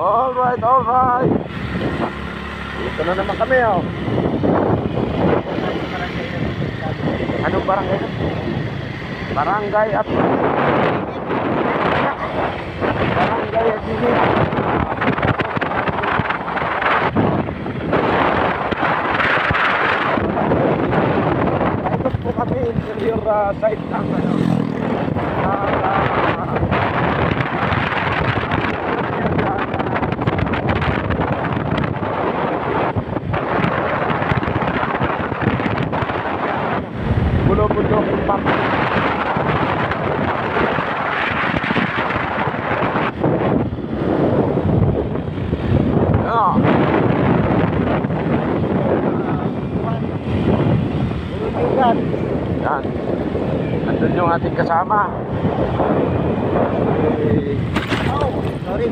Alright, alright. Dito na naman kami, oh. Anong barangay na? Barangay at Barangay at Ikot po kami interior side ng Bulo-bulo Park. Yan. Nandun yung ating kasama. Sorry.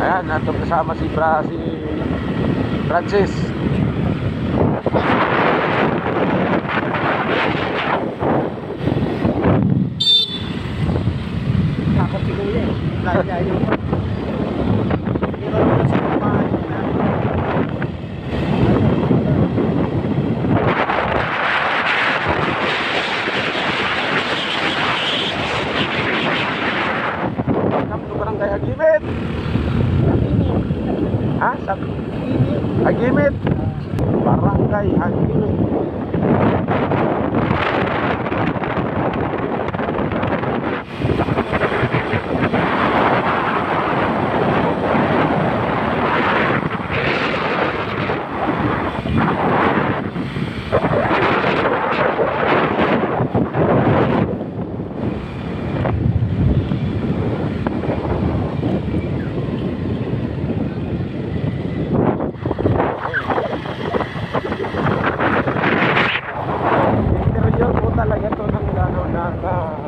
Ayan, nandun kasama si Francis. Takot si Kuya eh. Laya yung hirap na sa kumain na. Welcome to Barangay Hagimit. Ha? Hagimit. Barangay Hagimit. Interior po talaga to ng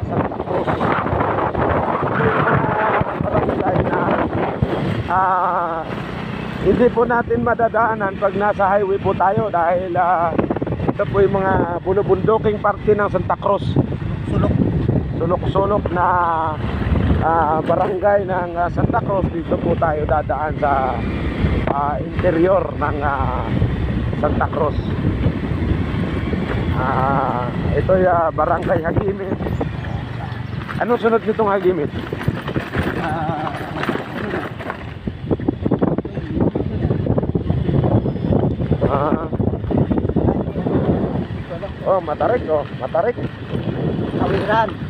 Santa Cruz. Barangay na hindi po natin madadaanan pag nasa highway po tayo dahil ito po yung mga bulubunduking parte ng Santa Cruz. Sulok-sulok na barangay ng Santa Cruz. Dito po tayo dadaan sa interior ng Santa Cruz. Ito yung Barangay Hagimit. Anong sunod nitong Hagimit? Matarik. Kawiran.